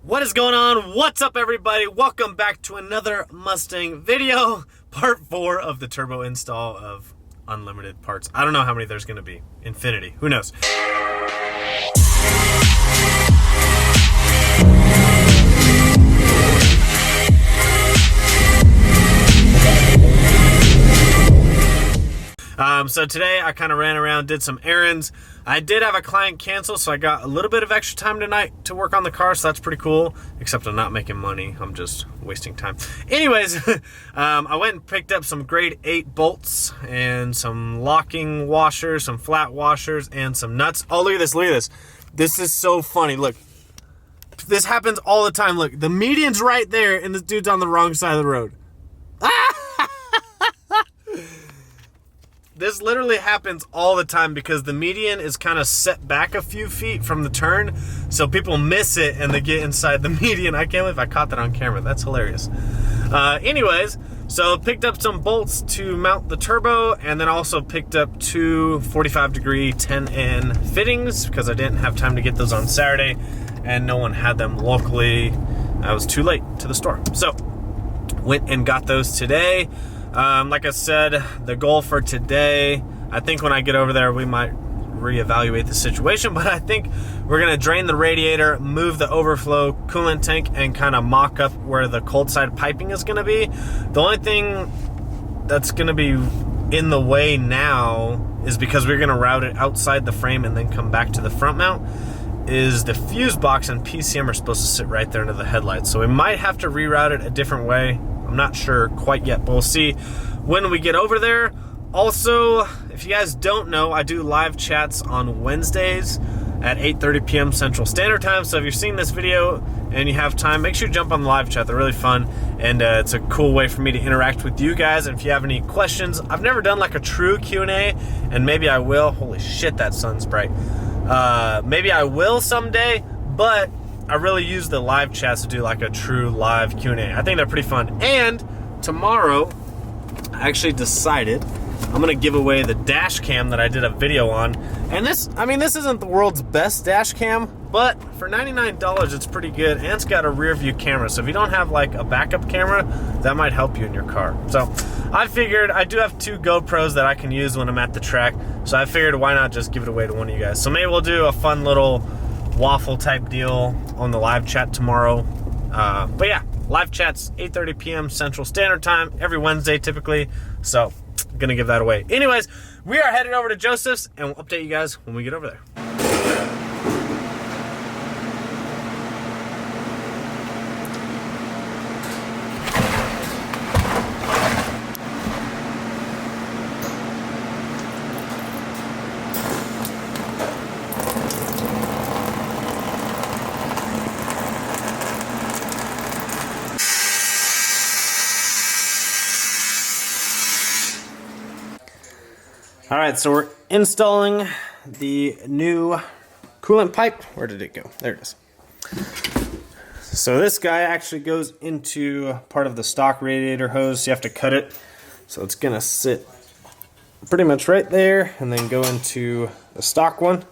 What is going on? What's up, everybody? Welcome back to another Mustang video, part 4 of the turbo install of unlimited parts. I don't know how many there's going to be. Infinity. Who knows? So today I kind of ran around, did some errands. I did have a client cancel, so I got a little bit of extra time tonight to work on the car, so that's pretty cool. Except I'm not making money. I'm just wasting time. Anyways, I went and picked up some grade 8 bolts and some locking washers, some flat washers, and some nuts. Oh, look at this, look at this. This is so funny, look. This happens all the time. Look, the median's right there, and this dude's on the wrong side of the road. This literally happens all the time because the median is kind of set back a few feet from the turn, so people miss it and they get inside the median. I can't believe I caught that on camera. That's hilarious. Anyways, so picked up some bolts to mount the turbo, and then also picked up two 45-degree 10N fittings because I didn't have time to get those on Saturday, and no one had them locally. I was too late to the store. So went and got those today. Like I said, the goal for today, I think when I get over there, we might reevaluate the situation, but I think we're gonna drain the radiator, move the overflow coolant tank, and kind of mock up where the cold side piping is gonna be. The only thing that's gonna be in the way now is because we're gonna route it outside the frame and then come back to the front mount, is the fuse box and PCM are supposed to sit right there under the headlights. So we might have to reroute it a different way. I'm not sure quite yet, but we'll see when we get over there. Also, if you guys don't know, I do live chats on Wednesdays at 8:30 p.m. Central Standard Time. So if you're seeing this video and you have time, make sure you jump on the live chat. They're really fun, and it's a cool way for me to interact with you guys. And if you have any questions, I've never done like a true Q&A, and maybe I will. Holy shit, that sun's bright. Maybe I will someday, but I really use the live chats to do like a true live Q&A. I think they're pretty fun. And tomorrow, I actually decided I'm gonna give away the dash cam that I did a video on. And this, I mean, this isn't the world's best dash cam, but for $99, it's pretty good. And it's got a rear view camera. So if you don't have like a backup camera, that might help you in your car. So I figured I do have two GoPros that I can use when I'm at the track. So I figured why not just give it away to one of you guys. So maybe we'll do a fun little waffle type deal on the live chat tomorrow. But yeah, live chats 8:30 p.m. Central Standard Time every Wednesday typically. So I'm gonna give that away. Anyways, we are headed over to Joseph's, and we'll update you guys when we get over there. All right, so we're installing the new coolant pipe. Where did it go? There it is. So this guy actually goes into part of the stock radiator hose. So you have to cut it. So it's gonna sit pretty much right there and then go into the stock one.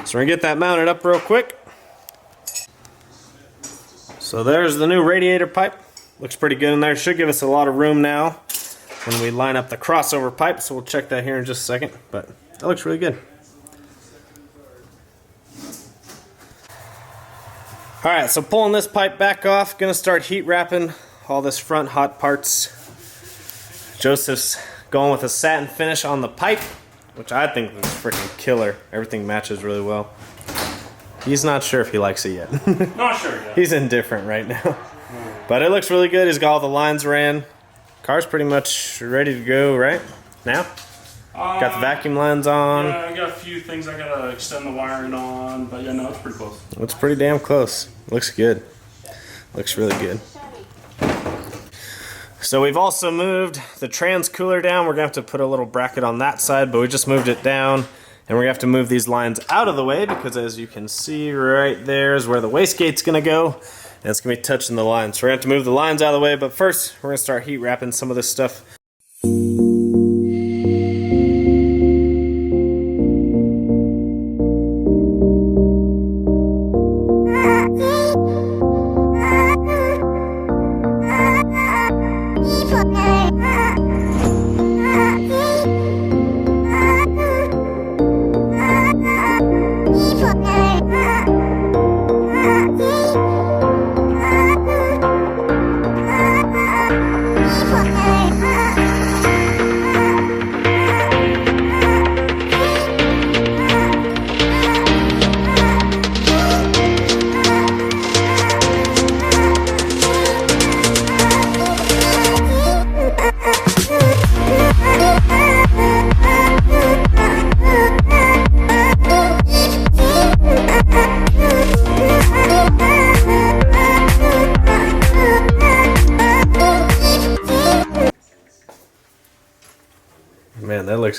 So we're gonna get that mounted up real quick. So there's the new radiator pipe. Looks pretty good in there. Should give us a lot of room now when we line up the crossover pipe, so we'll check that here in just a second, but that looks really good. All right, so pulling this pipe back off, gonna start heat wrapping all this front hot parts. Joseph's going with a satin finish on the pipe, which I think is freaking killer. Everything matches really well. He's not sure if he likes it yet. Not sure yet. He's indifferent right now. But it looks really good. He's got all the lines ran. Car's pretty much ready to go right now. Got the vacuum lines on. Yeah, I got a few things I gotta extend the wiring on, but yeah, no, it's pretty close. It's pretty damn close. Looks good. Looks really good. So we've also moved the trans cooler down. We're gonna have to put a little bracket on that side, but we just moved it down, and we're gonna have to move these lines out of the way because, as you can see, right there is where the wastegate's gonna go. And it's going to be touching the lines. So we're going to have to move the lines out of the way, but first we're going to start heat wrapping some of this stuff.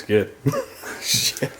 looks good. Shit.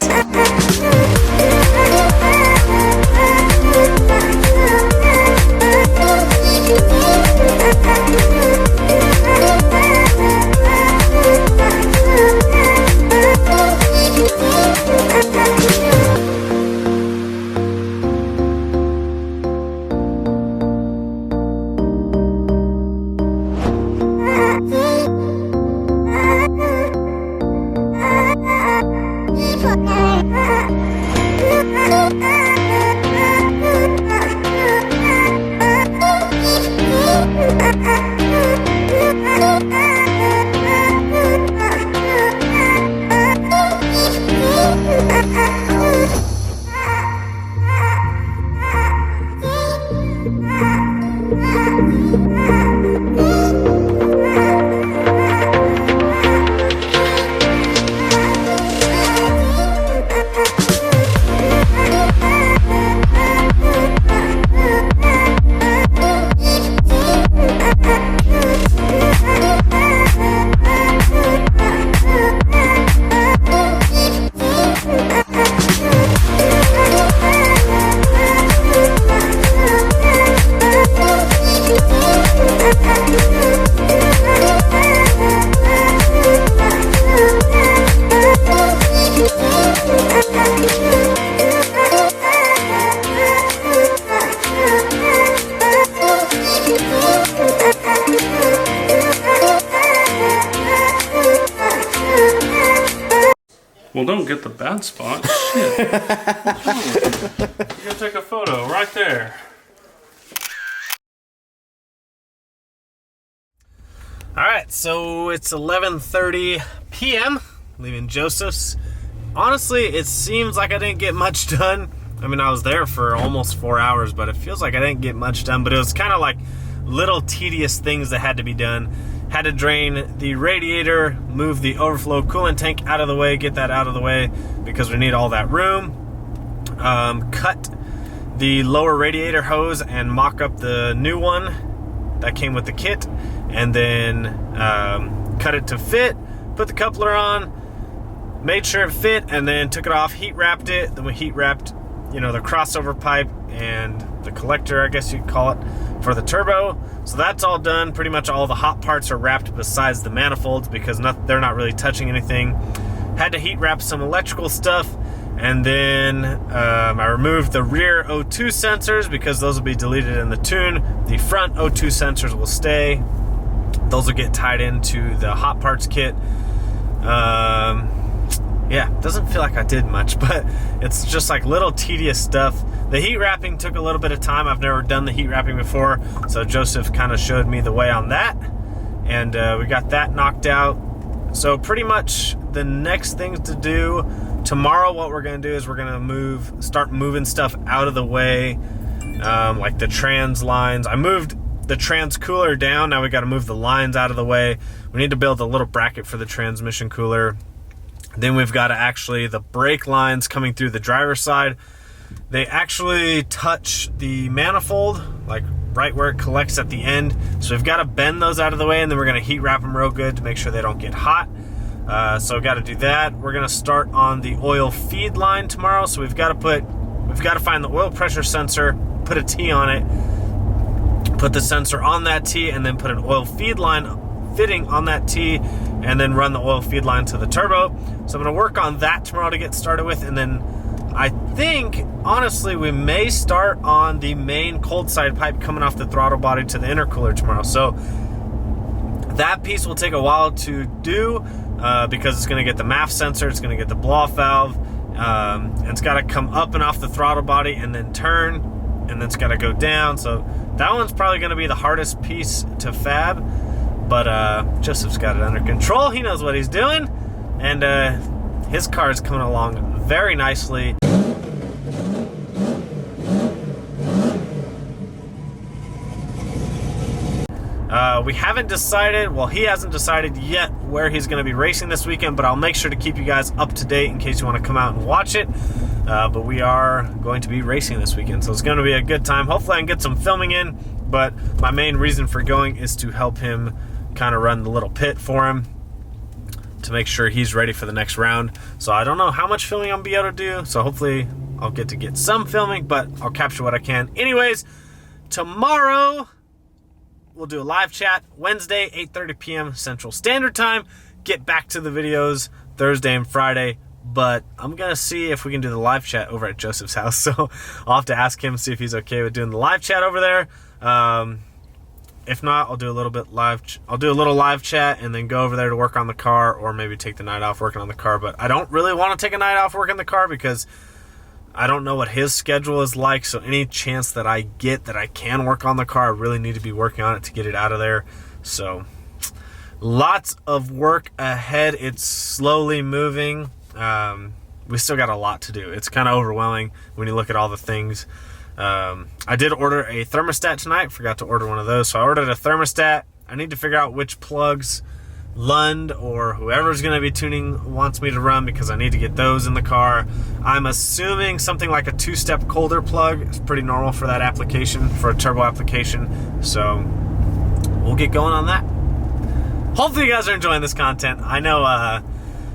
Well, don't get the bad spot. Shit. You gotta take a photo right there. Alright, so it's 11:30 p.m. leaving Joseph's. Honestly, it seems like I didn't get much done. I mean, I was there for almost 4 hours, but it feels like I didn't get much done. But it was kind of like little tedious things that had to be done. Had to drain the radiator, move the overflow coolant tank out of the way, get that out of the way because we need all that room. Cut the lower radiator hose and mock up the new one that came with the kit, and then cut it to fit, put the coupler on, made sure it fit, and then took it off, heat wrapped it. Then we heat wrapped, the crossover pipe and the collector, I guess you'd call it, for the turbo. So that's all done. Pretty much all the hot parts are wrapped besides the manifolds because they're not really touching anything. Had to heat wrap some electrical stuff, and then I removed the rear O2 sensors because those will be deleted in the tune. The front O2 sensors will stay. Those will get tied into the hot parts kit. Yeah, doesn't feel like I did much, but it's just like little tedious stuff. The heat wrapping took a little bit of time. I've never done the heat wrapping before, so Joseph kind of showed me the way on that, and we got that knocked out. So pretty much the next things to do tomorrow, what we're going to do is we're going to start moving stuff out of the way, like the trans lines. I moved the trans cooler down. Now we got to move the lines out of the way. We need to build a little bracket for the transmission cooler. Then we've got the brake lines coming through the driver's side. They actually touch the manifold, like right where it collects at the end. So we've got to bend those out of the way, and then we're going to heat wrap them real good to make sure they don't get hot. So we've got to do that. We're going to start on the oil feed line tomorrow. So we've got to find the oil pressure sensor, put a T on it, put the sensor on that T, and then put an oil feed line fitting on that T, and then run the oil feed line to the turbo. So I'm going to work on that tomorrow to get started with, and then I think, honestly, we may start on the main cold side pipe coming off the throttle body to the intercooler tomorrow. So that piece will take a while to do because it's going to get the MAF sensor, it's going to get the blow-off valve, and it's got to come up and off the throttle body and then turn, and then it's got to go down. So that one's probably going to be the hardest piece to fab. But Joseph's got it under control. He knows what he's doing. And his car is coming along very nicely. We haven't decided, well, he hasn't decided yet where he's going to be racing this weekend, but I'll make sure to keep you guys up to date in case you want to come out and watch it. But we are going to be racing this weekend, so it's going to be a good time. Hopefully I can get some filming in, but my main reason for going is to help him kind of run the little pit for him. to make sure he's ready for the next round. So I don't know how much filming I'll be able to do. So hopefully I'll get to get some filming, but I'll capture what I can. Anyways, tomorrow we'll do a live chat. Wednesday, 8:30 p.m. Central Standard Time. Get back to the videos Thursday and Friday. But I'm going to see if we can do the live chat over at Joseph's house. So I'll have to ask him, see if he's okay with doing the live chat over there. If not, I'll do a little bit live. I'll do a little live chat and then go over there to work on the car, or maybe take the night off working on the car. But I don't really want to take a night off working the car because I don't know what his schedule is like. So any chance that I get that I can work on the car, I really need to be working on it to get it out of there. So lots of work ahead. It's slowly moving. We still got a lot to do. It's kind of overwhelming when you look at all the things. I did order a thermostat tonight. Forgot to order one of those. So I ordered a thermostat. I need to figure out which plugs Lund or whoever's going to be tuning wants me to run, because I need to get those in the car. I'm assuming something like a 2-step colder plug is pretty normal for that application, for a turbo application. So we'll get going on that. Hopefully you guys are enjoying this content. I know,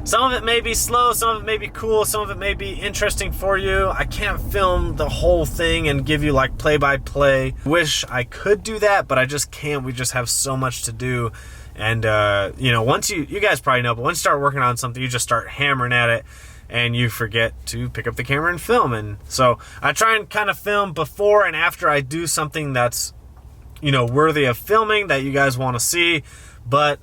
some of it may be slow, some of it may be cool, some of it may be interesting for you. I can't film the whole thing and give you like play-by-play. Wish I could do that, but I just can't. We just have so much to do. And, you know, once you guys probably know, but once you start working on something, you just start hammering at it and you forget to pick up the camera and film. And so I try and kind of film before and after I do something that's, you know, worthy of filming that you guys want to see. But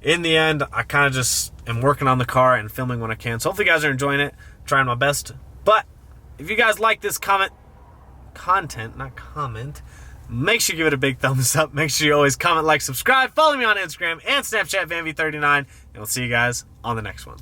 in the end, I kind of just am working on the car and filming when I can. So hopefully you guys are enjoying it. I'm trying my best. But if you guys like this content, make sure you give it a big thumbs up. Make sure you always comment, like, subscribe. Follow me on Instagram and Snapchat, Vanvy39. And we'll see you guys on the next one.